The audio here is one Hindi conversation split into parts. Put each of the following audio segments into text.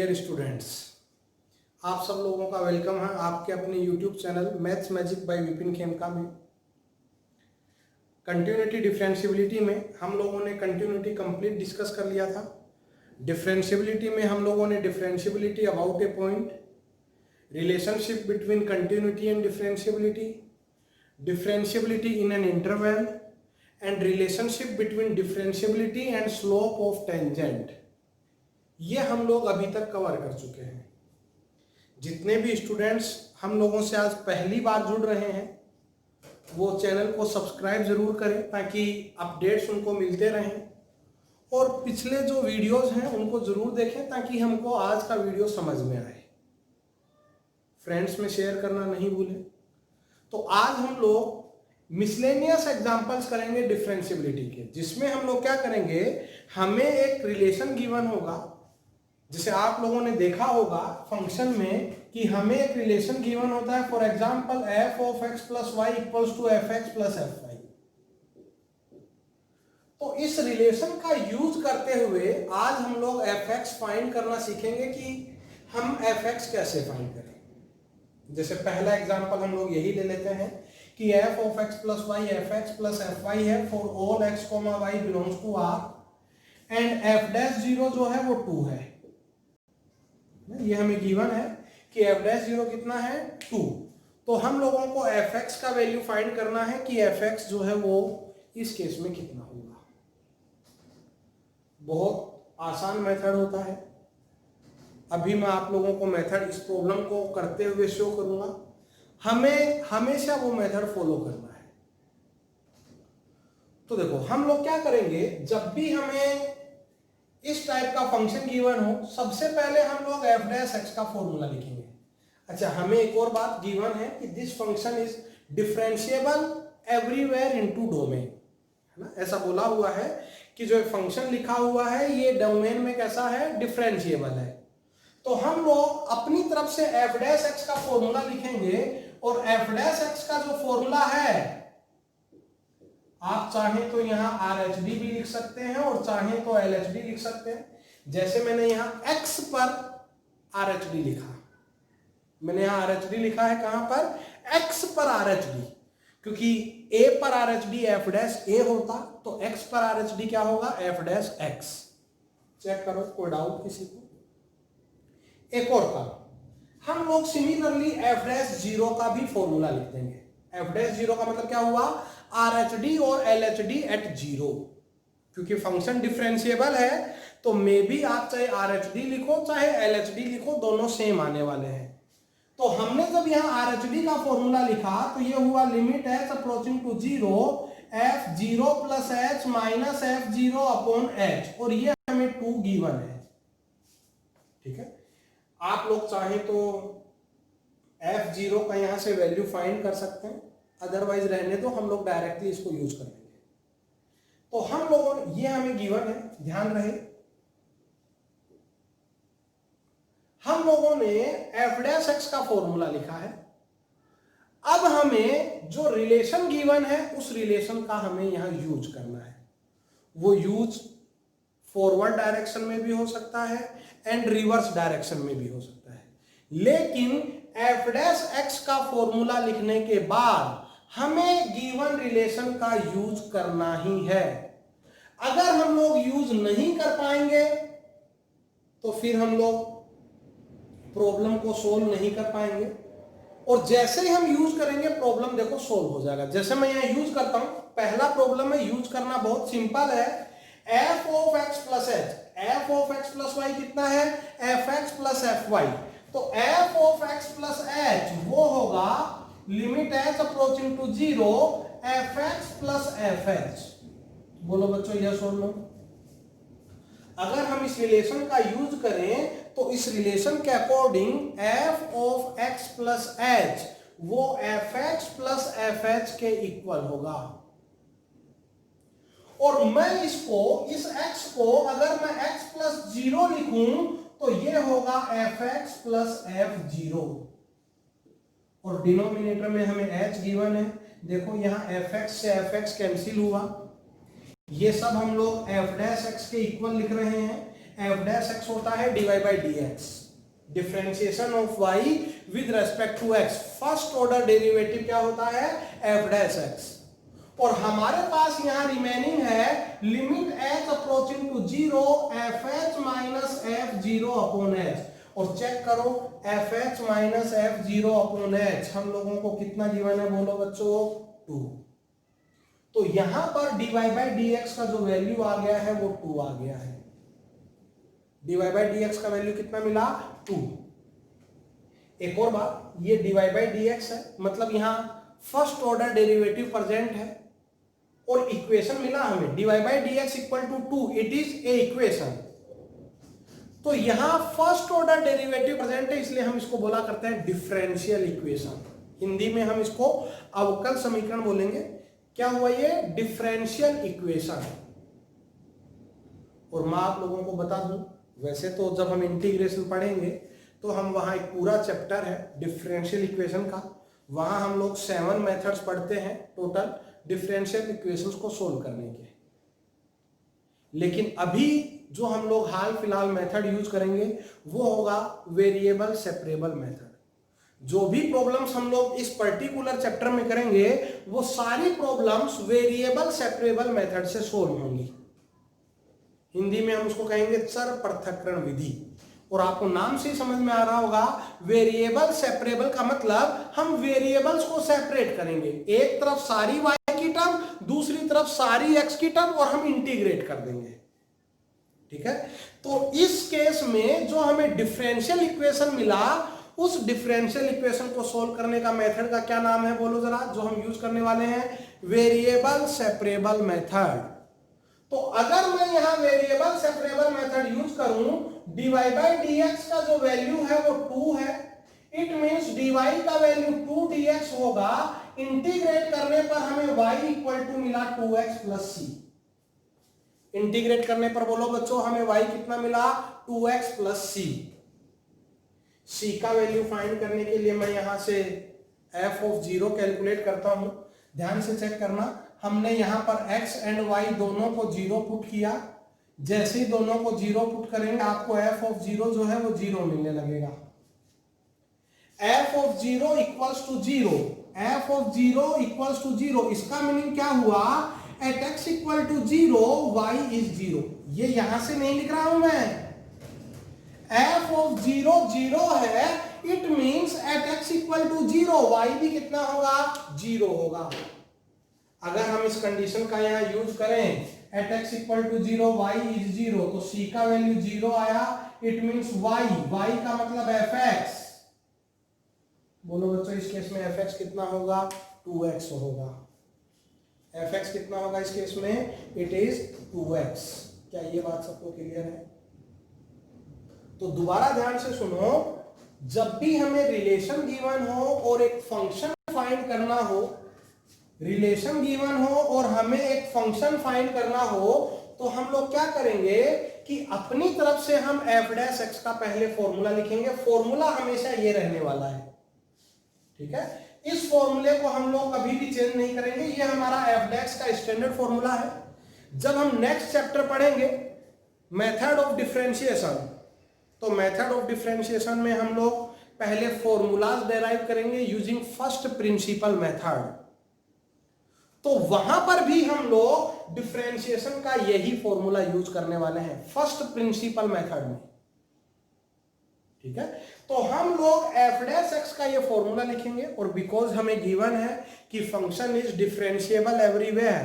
डियर स्टूडेंट्स, आप सब लोगों का वेलकम है आपके अपने YouTube channel maths magic by Vipin Khemka में। कंटिन्यूटी डिफरेंशियबिलिटी में हम लोगों ने कंटिन्यूटी कंप्लीट डिस्कस कर लिया था। डिफरेंशियबिलिटी में हम लोगों ने differentiability about A point, relationship between continuity and differentiability, differentiability in an interval and relationship between differentiability and slope of tangent, ये हम लोग अभी तक कवर कर चुके हैं। जितने भी स्टूडेंट्स हम लोगों से आज पहली बार जुड़ रहे हैं वो चैनल को सब्सक्राइब जरूर करें ताकि अपडेट्स उनको मिलते रहें, और पिछले जो वीडियोस हैं उनको जरूर देखें ताकि हमको आज का वीडियो समझ में आए। फ्रेंड्स में शेयर करना नहीं भूलें। तो आज हम लोग मिसलेनियस एग्जांपल्स करेंगे डिफरेंशियबिलिटी के, जिसमें हम लोग क्या करेंगे, हमें एक रिलेशन गिवन होगा, जिसे आप लोगों ने देखा होगा फंक्शन में कि हमें एक रिलेशन गिवन होता है। For example f of x plus y equals to f x plus F Y. तो इस रिलेशन का यूज करते हुए आज हम लोग एफ एक्स फाइंड करना सीखेंगे कि हम एफ एक्स कैसे फाइंड करें। जैसे पहला एग्जांपल हम लोग यही ले लेते हैं कि F of x plus Y F x plus F Y है for all X comma Y belongs to R and F dash zero जो है वो 2 है। ये हमें गिवन है कि एफ डैश जीरो कितना है 2। तो हम लोगों को एफ एक्स का वैल्यू फाइंड करना है कि एफ एक्स जो है वो इस केस में कितना होगा। बहुत आसान मेथड होता है। अभी मैं आप लोगों को मेथड इस प्रॉब्लम को करते हुए शो करूंगा। हमें हमेशा वो मेथड फॉलो करना है। तो देखो हम लोग क्या करेंगे, जब भी हमें इस टाइप का फंक्शन गिवन हो सबसे पहले हम लोग एफ डैश एक्स का फॉर्मूला लिखेंगे। अच्छा, हमें एक और बात गिवन है कि this function is differentiable everywhere into domain, है ना। ऐसा बोला हुआ है कि जो फंक्शन लिखा हुआ है ये डोमेन में कैसा है, डिफरेंशिएबल है। तो हम लोग अपनी तरफ से एफ डैश एक्स का फॉर्मूला लिखेंगे, और एफ डैश एक्स का जो फॉर्मूला है आप चाहें तो यहां आर एच डी भी लिख सकते हैं और चाहें तो एल एच डी लिख सकते हैं। जैसे मैंने यहां एक्स पर आर एच डी लिखा, मैंने यहां आर एच डी लिखा है कहां पर, एक्स पर आर एच डी, क्योंकि ए पर R H D F dash A होता, तो एक्स पर आर एच डी क्या होगा, एफ डैश एक्स। चेक करो, कोई डाउट किसी को। एक और काम, हम लोग सिमिलरली एफ डैश जीरो का भी फॉर्मूला लिख देंगे। एफ डैश जीरो का मतलब क्या हुआ, आर एच डी और L H D at zero. क्योंकि फंक्शन डिफरेंशिएबल है तो मे बी आप चाहे आर एच डी लिखो चाहे एल एच डी लिखो, दोनों सेम आने वाले हैं। तो हमने जब यहां आर एच डी का फॉर्मूला लिखा तो ये हुआ limit H approaching to zero f zero plus h minus f zero upon h, और ये हमें 2 गिवन है। ठीक है, आप लोग चाहें तो एफ जीरो का यहां से वैल्यू फाइंड कर सकते हैं, अदरवाइज रहने दो, हम लोग डायरेक्टली इसको यूज कर लेंगे। तो हम लोगों ने, ये हमें गिवन है, ध्यान रहे, हम लोगों ने एफ डैश एक्स का फॉर्मूला लिखा है। अब हमें जो रिलेशन गिवन है उस रिलेशन का हमें यहां यूज करना है। वो यूज फॉरवर्ड डायरेक्शन में भी हो सकता है एंड रिवर्स डायरेक्शन में भी हो सकता है, लेकिन एफ डैश एक्स का फॉर्मूला लिखने के बाद हमें गिवन रिलेशन का यूज करना ही है। अगर हम लोग यूज नहीं कर पाएंगे तो फिर हम लोग प्रॉब्लम को सोल्व नहीं कर पाएंगे, और जैसे ही हम यूज करेंगे प्रॉब्लम देखो सोल्व हो जाएगा। जैसे मैं यहां यूज करता हूं, पहला प्रॉब्लम में यूज करना बहुत सिंपल है। F of x plus H, F of x plus Y कितना है, F x plus F Y. तो F of x plus H वो होगा limit H approaching to zero F x plus F H. बोलो बच्चों यस और नो। अगर हम इस रिलेशन का यूज करें तो इस रिलेशन के according F of x plus H वो F x plus F H के इक्वल होगा, और मैं इसको, इस x को अगर मैं x प्लस जीरो लिखूं तो ये होगा f x plus f zero, और डिनोमिनेटर में हमें h गिवन है। देखो यहां एफ एक्स से एफ एक्स कैंसिल हुआ, ये सब हम लोग एफ डैश एक्स के इक्वल लिख रहे हैं एफ डैश एक्स होता है dy by d x, differentiation of y with respect to x, first order derivative क्या होता है एफ डैश एक्स। और हमारे पास यहां रिमेनिंग है limit h approaching to 0 f h minus f zero upon h, और चेक करो f h minus f zero upon h हम लोगों को कितना गिवन है बोलो बच्चों 2। तो यहां पर dy बाई डी एक्स का जो वैल्यू आ गया है वो 2 आ गया है, dy बाई डी एक्स का वैल्यू कितना मिला 2। एक और बात, ये dy बाई डी एक्स है मतलब यहां फर्स्ट ऑर्डर डेरिवेटिव प्रेजेंट है, और इक्वेशन मिला हमें dy by d x equal to 2, it is a equation. तो यहां फर्स्ट ऑर्डर डेरिवेटिव प्रेजेंट है इसलिए हम इसको बोला करते हैं डिफरेंशियल इक्वेशन, हिंदी में हम इसको अवकल समीकरण बोलेंगे। क्या हुआ ये डिफरेंशियल इक्वेशन। और मैं आप लोगों को बता दूं, वैसे तो जब हम इंटीग्रेशन पढ़ेंगे तो हम वहां एक पूरा चैप्टर है डिफरेंशियल इक्वेशन का, वहां हम लोग 7 मेथड्स पढ़ते हैं टोटल डिफरेंशियल इक्वेशंस को सोल्व करने के। लेकिन अभी जो हम लोग हाल फिलहाल मेथड यूज करेंगे वो होगा वेरिएबल सेपरेबल मेथड। जो भी प्रॉब्लम्स हम लोग इस पर्टिकुलर चैप्टर में करेंगे वो सारी प्रॉब्लम्स वेरिएबल सेपरेबल मेथड से सोल्व होंगी। हिंदी में हम उसको कहेंगे चर पृथक्करण विधि। और आपको नाम से ही समझ में आ रहा होगा वेरिएबल सेपरेबल का मतलब हम वेरिएबल्स को सेपरेट करेंगे, एक तरफ सारी y की टर्म दूसरी तरफ सारी x की टर्म, और हम इंटीग्रेट कर देंगे। ठीक है, तो इस केस में जो हमें डिफरेंशियल इक्वेशन मिला उस डिफरेंशियल इक्वेशन को सोल्व करने का मेथड का क्या नाम है बोलो जरा, जो हम यूज करने वाले हैं वेरिएबल सेपरेबल मेथड। तो अगर मैं यहां वेरिएबल सेपरेबल मेथड यूज करूं, dy बाई डी एक्स का जो वैल्यू है वो 2 है, इट मींस dy का वैल्यू 2 dx होगा। इंटीग्रेट करने पर हमें y इक्वल टू मिला 2x प्लस सी। इंटीग्रेट करने पर बोलो बच्चों हमें y कितना मिला 2x प्लस सी। सी का वैल्यू फाइंड करने के लिए मैं यहां से f ऑफ 0 कैलकुलेट करता हूं। ध्यान से चेक करना, हमने यहां पर x एंड y दोनों को 0 पुट किया, जैसे ही दोनों को 0 पुट करेंगे आपको f ऑफ 0 जो है वो 0 मिलने लगेगा। f of 0 equals to 0, f of 0 equals to 0, इसका मीनिंग क्या हुआ at x equal to 0 y is 0। ये यहां से नहीं लिख रहा हूं मैं, f ऑफ 0 0 है, it means at x equal to 0 y भी कितना होगा 0 होगा। अगर हम इस कंडीशन का यहां यूज करें at x equal to 0 y is 0, तो c का वैल्यू 0 आया, इट मींस y का मतलब fx। बोलो बच्चों इस केस में fx कितना होगा 2x होगा। fx कितना होगा इस केस में, इट इज 2x। क्या ये बात सबको क्लियर है? तो दोबारा ध्यान से सुनो, जब भी हमें रिलेशन गिवन हो और एक फंक्शन फाइंड करना हो, रिलेशन गिवन हो और हमें एक फंक्शन फाइंड करना हो, तो हम लोग क्या करेंगे कि अपनी तरफ से हम f डैश x का पहले फॉर्मूला लिखेंगे। फॉर्मूला हमेशा ये रहने वाला है, ठीक है। इस फॉर्मूले को हम लोग कभी भी चेंज नहीं करेंगे, ये हमारा f डैश का स्टैंडर्ड फॉर्मूला है। जब हम नेक्स्ट चैप्टर पढ़ेंगे मेथड ऑफ डिफरेंशिएशन, तो मेथड ऑफ डिफरेंशिएशन में हम लोग पहले फॉर्मूलाज डेराइव करेंगे यूजिंग फर्स्ट प्रिंसिपल मेथड। तो वहां पर भी हम लोग डिफरेंशिएशन का यही फॉर्मूला यूज करने वाले हैं फर्स्ट प्रिंसिपल मेथड में, ठीक है। तो हम लोग f डैश x का ये फॉर्मूला लिखेंगे, और बिकॉज हमें गिवन है कि फंक्शन इज डिफरेंशिएबल एवरीवेयर,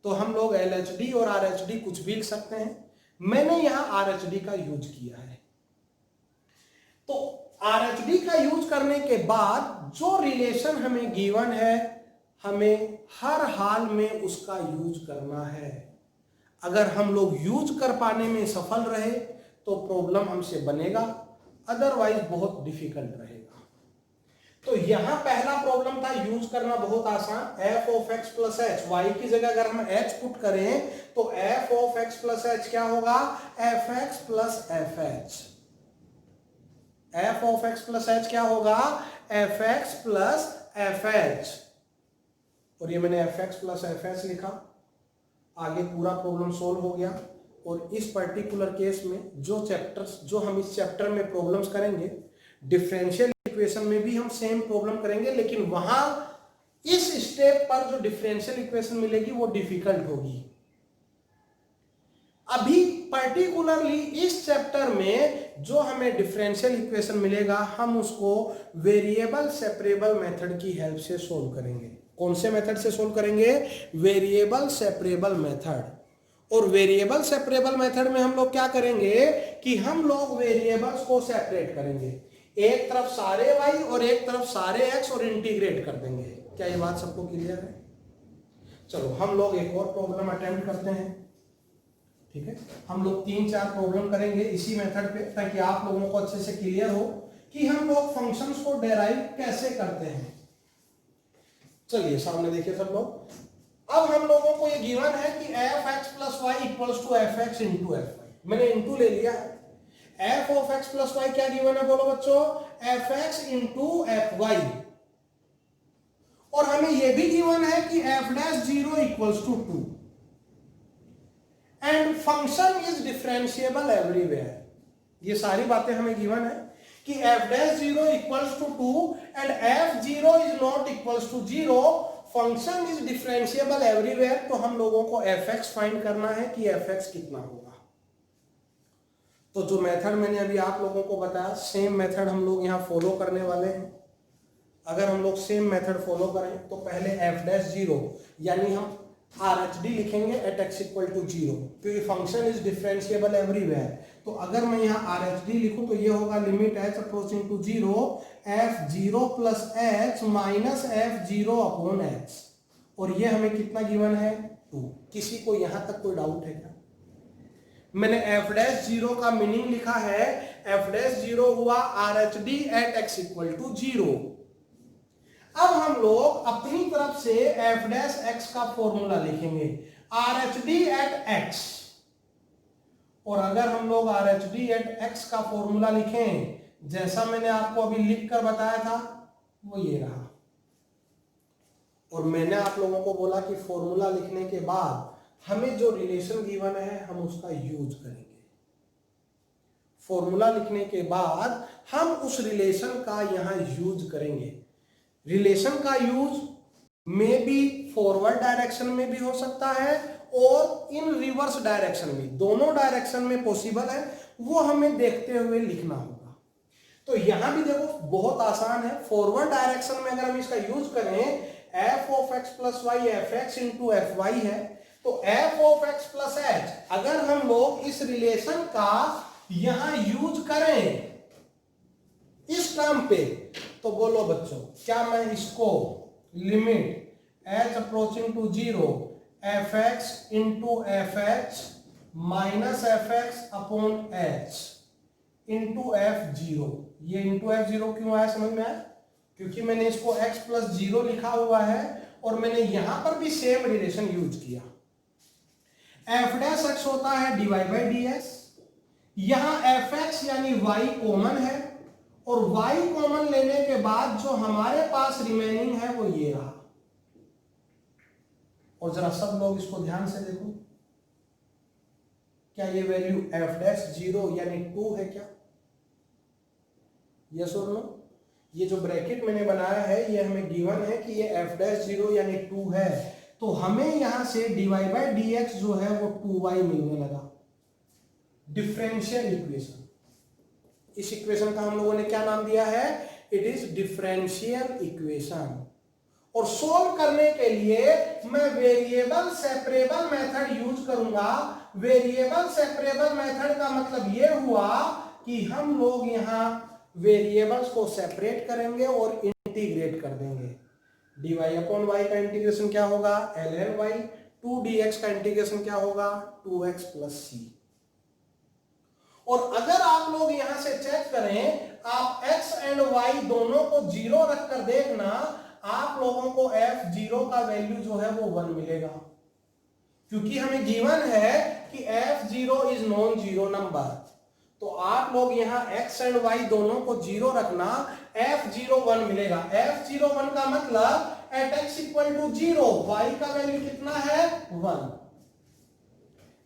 तो हम लोग LHD और RHD कुछ भी लिख सकते हैं। मैंने यहां RHD का यूज किया है। तो RHD का यूज करने के बाद जो रिलेशन हमें गिवन है हमें हर हाल में उसका यूज करना है। अगर हम लोग यूज कर पाने में सफल रहे तो प्रॉब्लम हमसे बनेगा, अदरवाइज बहुत डिफिकल्ट रहेगा। तो यहां पहला प्रॉब्लम था यूज करना बहुत आसान, f of x plus H, y की जगह अगर हम h पुट करें तो f of x plus H क्या होगा fx plus fh। f of x plus H क्या होगा fx प्लस fh, और ये मैंने fx प्लस fh लिखा। आगे पूरा प्रॉब्लम सोल्व हो गया। और इस पर्टिकुलर केस में जो हम इस चैप्टर में प्रॉब्लम्स करेंगे, डिफरेंशियल इक्वेशन में भी हम सेम प्रॉब्लम करेंगे, लेकिन वहां इस स्टेप पर जो डिफरेंशियल इक्वेशन मिलेगी वो डिफिकल्ट होगी। अभी पर्टिकुलरली इस चैप्टर में जो हमें डिफरेंशियल इक्वेशन मिलेगा, हम उसको वेरिएबल सेपरेबल मेथड की हेल्प से सोल्व करेंगे। कौन से मेथड से सोल्व करेंगे? Variable separable method. और वेरिएबल सेपरेबल मेथड में हम लोग क्या करेंगे कि हम लोग वेरिएबल्स को सेपरेट करेंगे, एक तरफ सारे y और एक तरफ सारे x और इंटीग्रेट कर देंगे। क्या ये बात सबको क्लियर है? चलो हम लोग एक और प्रॉब्लम अटेम्प्ट करते हैं। ठीक है, हम लोग 3-4 प्रॉब्लम करेंगे इसी मेथड पे, ताकि आप लोगों को अच्छे से क्लियर हो कि हम लोग फंक्शंस को डेराइव कैसे करते हैं। चलिए सामने देखिए सब लोग। अब हम लोगों को ये गिवन है कि f(x + y = f(x × fy)। मैंने इंटू ले लिया है। f(x + y) क्या गिवन है बोलो बच्चों? f(x × fy)। और हमें यह भी गिवन है कि f'(0) = 2 and function is differentiable everywhere. ये सारी बातें हमें गिवन है कि f'(0) = 2 and f'(0) ≠ 0, function is differentiable everywhere. तो हम लोगों को fx फाइंड करना है कि fx कितना होगा। तो जो मेथड मैंने अभी आप लोगों को बताया, सेम मेथड हम लोग यहां फॉलो करने वाले हैं। अगर हम लोग सेम मेथड फॉलो करें तो पहले f'(0) यानी हम RHD लिखेंगे एट x = 0, क्योंकि फंक्शन इज डिफरेंशिएबल एवरीवेयर। तो अगर मैं यहाँ RHD लिखूं तो ये होगा limit h approaching to 0 f0 + h minus f0/h। और ये हमें कितना गिवन है? 2। किसी को यहां तक कोई डाउट है क्या? मैंने f'(0) का मीनिंग लिखा है, f'(0) हुआ RHD एट x = 0। अब हम लोग अपनी तरफ से f' का फॉर्मूला लिखेंगे, RHD एट x। और अगर हम लोग RHD एट x का फॉर्मूला लिखें, जैसा मैंने आपको अभी लिख कर बताया था, वो ये रहा। और मैंने आप लोगों को बोला कि फॉर्मूला लिखने के बाद हमें जो रिलेशन गिवन है हम उसका यूज करेंगे। फॉर्मूला लिखने के बाद हम उस रिलेशन का यहां यूज करेंगे। रिलेशन का यूज में भी फॉरवर्ड डायरेक्शन में भी हो सकता है और इन रिवर्स डायरेक्शन में, दोनों डायरेक्शन में पॉसिबल है। वो हमें देखते हुए लिखना होगा। तो यहां भी देखो बहुत आसान है। फॉरवर्ड डायरेक्शन में अगर हम इसका यूज करें, f(x + y) f(x × fy) है, तो f(x + h) अगर हम लोग इस रिलेशन का यहां यूज करें इस टर्म पे, तो बोलो बच्चों, क्या मैं इसको limit h approaching to 0 f(x × fh minus f(x/h) × f0, ये × f0 क्यों आया समझ में आया? क्योंकि मैंने इसको x + 0 लिखा हुआ है और मैंने यहां पर भी सेम रिलेशन यूज किया। f' होता है dy/dx। यहां fx यानी y कॉमन है और y कॉमन लेने के बाद जो हमारे पास रिमेनिंग है वो ये रहा। और जरा सब लोग इसको ध्यान से देखो, क्या ये वैल्यू f'(0) यानी 2 है क्या? यस और नो? ये जो ब्रैकेट मैंने बनाया है ये हमें गिवन है कि ये f'(0) यानी 2 है। तो हमें यहां से dy/dx जो है वो 2y मिलने लगा। डिफरेंशियल इक्वेशन, इस इक्वेशन का हम लोगों ने क्या नाम दिया है? It is differential equation. और सोल्व करने के लिए मैं वेरिएबल सेपरेबल मेथड यूज करूंगा। वेरिएबल सेपरेबल मेथड का मतलब यह हुआ कि हम लोग यहां वेरिएबल्स को सेपरेट करेंगे और इंटीग्रेट कर देंगे। dy/y का इंटीग्रेशन क्या होगा? ln y। 2dx का इंटीग्रेशन क्या होगा? 2x + c। और अगर आप लोग यहां से चेक करें, आप x एंड y दोनों को 0 रखकर देखना, आप लोगों को f0 का वैल्यू जो है वो 1 मिलेगा, क्योंकि हमें गिवन है कि f0 is non zero number. तो आप लोग यहां x एंड y दोनों को 0 रखना, f0 1 मिलेगा। f0 1 का मतलब एट x = 0 y का वैल्यू कितना है? 1।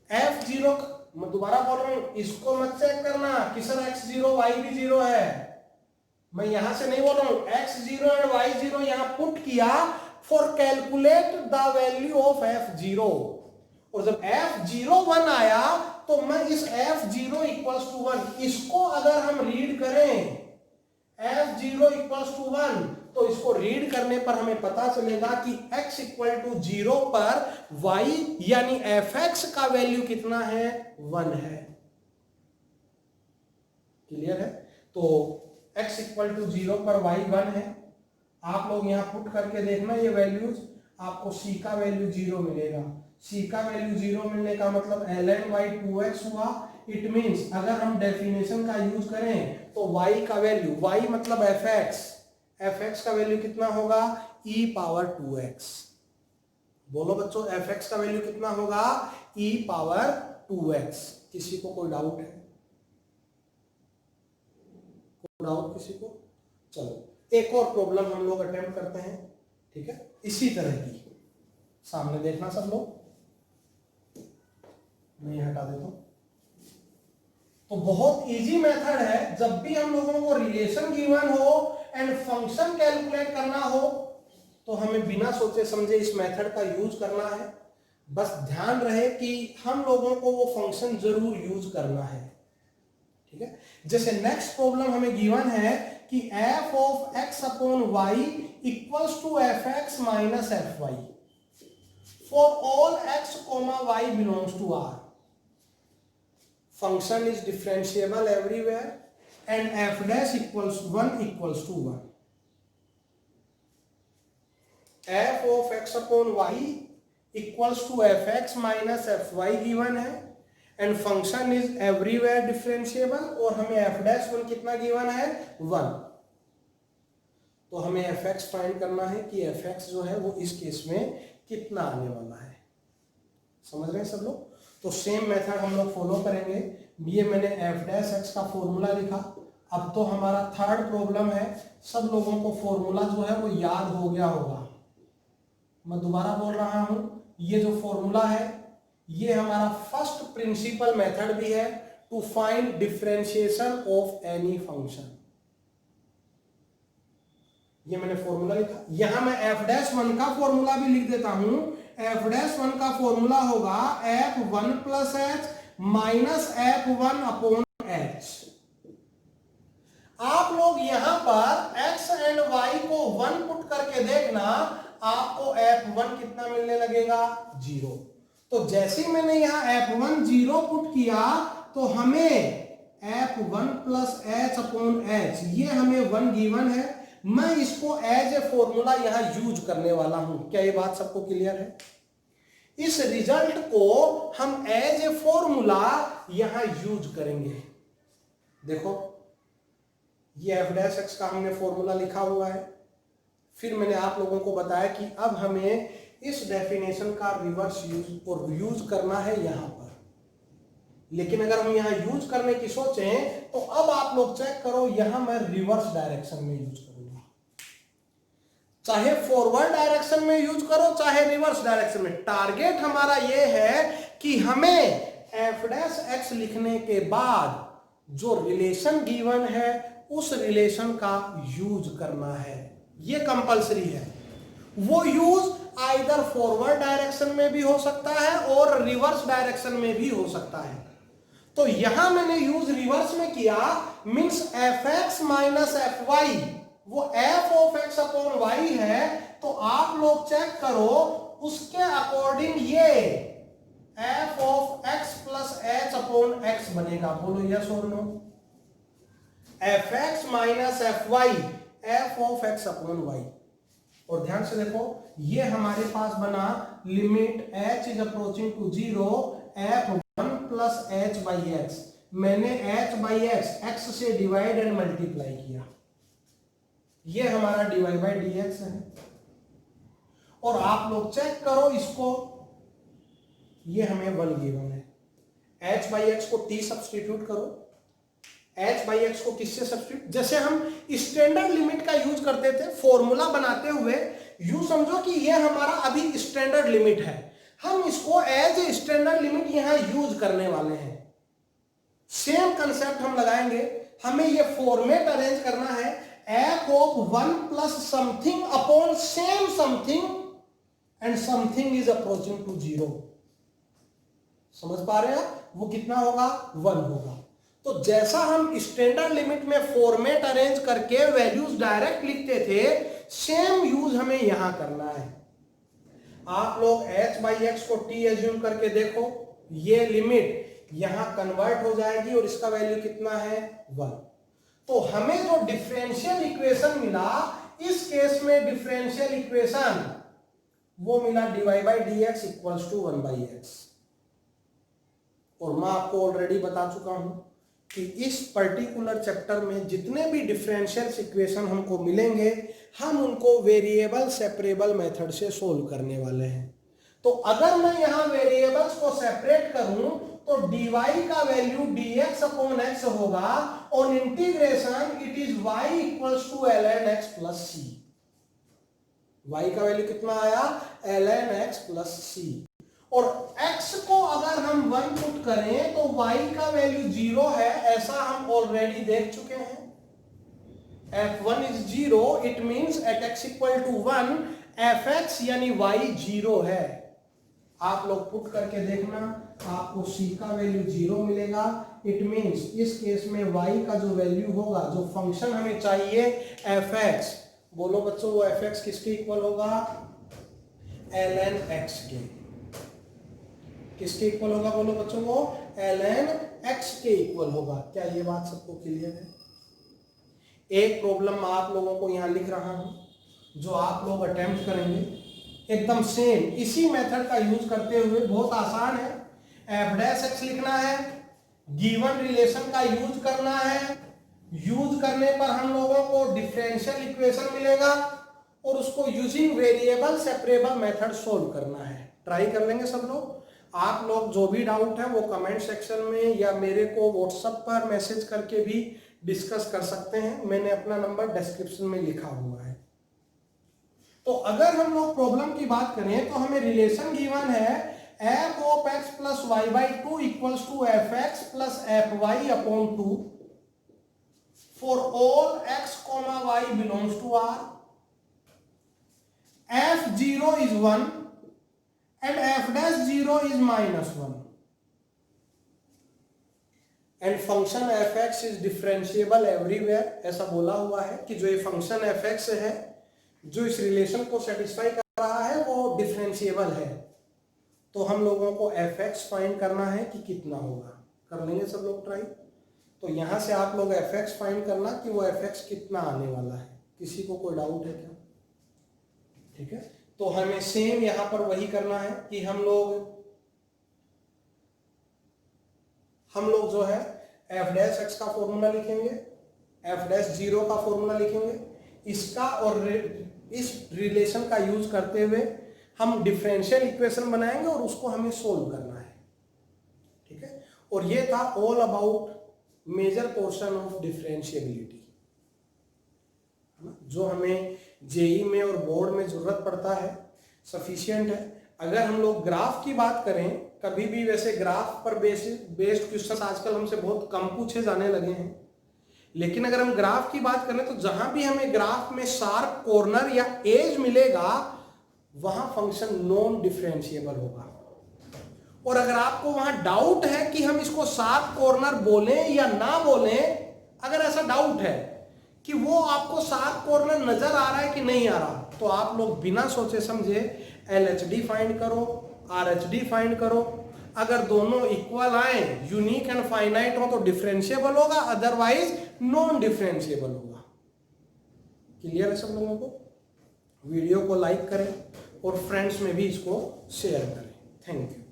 f0 मैं दोबारा बोल रहा हूं, इसको मत चेक करना कि सर x 0 y भी 0 है, मैं यहां से नहीं बोल रहा हूं, x 0 एंड y 0 यहां पुट किया for calculate the value of f 0, और जब f 0 1 आया तो मैं इस f 0 इक्वल्स टू 1, इसको अगर हम रीड करें f 0 इक्वल्स टू 1, तो इसको रीड करने पर हमें पता चलेगा कि x इक्वल टू 0 पर y यानी fx का वैल्यू कितना है, 1 है। क्लियर है? तो x इक्वल टू 0 पर y 1 है। आप लोग यहां पुट करके देखना ये वैल्यूज, आपको c का वैल्यू 0 मिलेगा। c का वैल्यू 0 मिलने का मतलब ln y 2x हुआ। इट मींस अगर हम डेफिनेशन का यूज करें तो y का वैल्यू, y मतलब fx का वैल्यू कितना होगा, e पावर 2x। बोलो बच्चों, fx का वैल्यू कितना होगा, e पावर 2x। किसी को कोई डाउट है? कोई डाउट किसी को? चलो एक और प्रॉब्लम हम लोग अटेम्प्ट करते हैं, ठीक है, इसी तरह की। सामने देखना सब लोग, मैं ये हटा देता हूं। तो बहुत इजी मेथड है, जब भी हम लोगों को रिलेशन गिवन हो एंड फंक्शन कैलकुलेट करना हो तो हमें बिना सोचे समझे इस मेथड का यूज करना है। बस ध्यान रहे कि हम लोगों को वो फंक्शन जरूर यूज करना है, ठीक है। जैसे नेक्स्ट प्रॉब्लम हमें गिवन है कि f of x upon y equals to fx minus fy for all x, y belongs to R। Function is differentiable everywhere and f dash equals 1 equals to 1. f of x upon y equals to fx minus fy given है and function is everywhere differentiable, और हमें f dash 1 कितना given है, 1। तो हमें fx फाइंड करना है कि fx जो है वो इस केस में कितना आने वाला है। समझ रहे हैं सब लोग? तो सेम मेथड हम लोग फॉलो करेंगे। ये मैंने f डैश x का फॉर्मूला लिखा। अब तो हमारा थर्ड प्रॉब्लम है, सब लोगों को फॉर्मूला जो है वो याद हो गया होगा। मैं दोबारा बोल रहा हूं, ये जो फॉर्मूला है ये हमारा फर्स्ट प्रिंसिपल मेथड भी है to find differentiation of any function. ये मैंने फॉर्मूला लिखा, यहां मैं f डैश 1 का फॉर्मूला भी लिख देता हूं। f डैश 1 का फॉर्मूला होगा f1 plus h minus f1 upon h। आप लोग यहां पर x एंड y को 1 पुट करके देखना, आपको f1 कितना मिलने लगेगा, 0। तो जैसे ही मैंने यहां f1 0 पुट किया तो हमें f1 plus h upon h, ये हमें 1 गिवन है। मैं इसको एज ए फॉर्मूला यहां यूज करने वाला हूं। क्या ये बात सबको क्लियर है? इस रिजल्ट को हम एज ए फॉर्मूला यहां यूज करेंगे। देखो ये f डैश x का हमने फॉर्मूला लिखा हुआ है। फिर मैंने आप लोगों को बताया कि अब हमें इस डेफिनेशन का रिवर्स यूज करना है यहां पर। लेकिन अगर हम यहां यूज करने की सोचें तो अब आप लोग चेक करो, यहां मैं रिवर्स डायरेक्शन में यूज करूंगा। चाहे फॉरवर्ड डायरेक्शन में यूज करो चाहे रिवर्स डायरेक्शन में, टारगेट हमारा यह है कि हमें f डैश x लिखने के बाद जो रिलेशन गिवन है उस रिलेशन का यूज करना है। ये कंपलसरी है। वो यूज आइदर फॉरवर्ड डायरेक्शन में भी हो सकता है और रिवर्स डायरेक्शन में भी हो सकता है। तो यहां मैंने यूज रिवर्स में किया, मींस fx माइनस fy वो f of x upon y है। तो आप लोग चेक करो उसके अकॉर्डिंग ये f of x plus h upon x बनेगा। बोलो यस और no? fx minus fy f of x upon y। और ध्यान से देखो ये हमारे पास बना limit h is approaching to 0 f1 plus h by x। मैंने h बाई x से डिवाइड एंड मल्टीप्लाई किया, ये हमारा dy बाई dx है। और आप लोग चेक करो इसको, ये हमें 1 गिवन है। h बाई x को t सब्स्टिट्यूट करो। h बाई x को किससे सब्स्टिट्यूट? जैसे हम स्टैंडर्ड लिमिट का यूज करते थे फॉर्मूला बनाते हुए, यूं समझो कि ये हमारा अभी स्टैंडर्ड लिमिट है। हम इसको एज ए स्टैंडर्ड लिमिट यहां यूज करने वाले हैं। सेम कंसेप्ट हम लगाएंगे, हमें ये फॉर्मेट अरेंज करना है f of 1 plus something upon same something and something is approaching to 0। समझ पा रहे हैं? वो कितना होगा? 1 होगा। तो जैसा हम स्टैंडर्ड लिमिट में फॉर्मेट अरेंज करके वैल्यूज डायरेक्ट लिखते थे, सेम यूज हमें यहां करना है। आप लोग h बाई एक्स को t एज्यूम करके देखो, ये लिमिट यहां कन्वर्ट हो जाएगी और इसका वैल्यू कितना है? 1। तो हमें जो डिफरेंशियल इक्वेशन मिला, इस केस में डिफरेंशियल इक्वेशन वो मिला dy by d x equals to 1 by x. और मैं आपको ऑलरेडी बता चुका हूं कि इस पर्टिकुलर चैप्टर में जितने भी डिफरेंशियल इक्वेशन हमको मिलेंगे, हम उनको वेरिएबल सेपरेबल मेथड से सोल्व करने वाले हैं। तो अगर मैं यहां वेरिएबल्स को सेपरेट करूं तो dy का वैल्यू dx अपॉन x होगा और integration it is y equals to ln x plus c। y का वैल्यू कितना आया? ln x plus c। और x को अगर हम 1 पुट करें तो y का वैल्यू 0 है, ऐसा हम ऑलरेडी देख चुके हैं। f1 is 0, it means at x equal to 1 fx यानी y 0 है। आप लोग पुट करके देखना, आपको c का वैल्यू 0 मिलेगा। इट मींस इस केस में y का जो वैल्यू होगा, जो फंक्शन हमें चाहिए fx, बोलो बच्चों वो fx किसके इक्वल होगा? ln x के। किसके इक्वल होगा? बोलो बच्चों वो ln x के इक्वल होगा। क्या ये बात सबको क्लियर है? एक प्रॉब्लम मैं आप लोगों को यहां लिख रहा हूं जो आप लोग अटेम्प्ट करेंगे, एकदम सेम इसी मेथड का यूज करते हुए, बहुत आसान है। f डैश x लिखना है, गिवन रिलेशन का यूज करना है, यूज करने पर हम लोगों को डिफरेंशियल इक्वेशन मिलेगा और उसको using variable separable method solve करना है। ट्राई कर लेंगे सब लोग। आप लोग जो भी डाउट है वो कमेंट सेक्शन में या मेरे को व्हाट्सएप पर मैसेज करके भी डिस्कस कर सकते हैं। मैंने अपना नंबर डिस्क्रिप्शन में लिखा हुआ है। तो अगर हम लोग प्रॉब्लम की बात करें तो हमें रिलेशन गिवन है f of x plus y by two equals to f x plus F y upon 2 for all x comma y belongs to R। f0 is 1 and f dash 0 is -1 and function fx is differentiable everywhere। ऐसा बोला हुआ है कि जो ये फंक्शन fx है, जो इस रिलेशन को सेटिस्फाई कर रहा है, वो डिफरेंशिएबल है। तो हम लोगों को fx फाइंड करना है कि कितना होगा। कर लेंगे सब लोग ट्राई। तो यहां से आप लोग fx फाइंड करना कि वो fx कितना आने वाला है। किसी को कोई डाउट है क्या? ठीक है, तो हमें सेम यहां पर वही करना है कि हम लोग जो है f डैश x का फॉर्मूला लिखेंगे, f डैश 0 का फॉर्मूला लिखेंगे, इसका और इस रिलेशन का यूज करते हुए हम डिफरेंशियल इक्वेशन बनाएंगे और उसको हमें सोल्व करना है। ठीक है, और ये था all about major portion of differentiability, जो हमें जेई में और बोर्ड में जरूरत पड़ता है, सफिशिएंट है। अगर हम लोग ग्राफ की बात करें, कभी भी वैसे ग्राफ पर बेस्ड क्वेश्चन आजकल हमसे बहुत कम पूछे जाने लगे हैं, लेकिन अगर हम ग्राफ की बात करें तो जहां भी हमें ग्राफ में शार्प कॉर्नर या एज मिलेगा वहां फंक्शन नॉन डिफरेंशिएबल होगा। और अगर आपको वहां डाउट है कि हम इसको शार्प कॉर्नर बोलें या ना बोलें, अगर ऐसा डाउट है कि वो आपको शार्प कॉर्नर नजर आ रहा है कि नहीं आ रहा, तो आप लोग बिना सोचे समझे LHD फाइंड करो, RHD फाइंड करो। अगर दोनों इक्वल आए, यूनिक एंड फाइनाइट हो तो डिफरेंशिएबल होगा, अदरवाइज नॉन डिफरेंशिएबल होगा। क्लियर है सब लोगों को? वीडियो को लाइक करें और फ्रेंड्स में भी इसको शेयर करें। Thank you.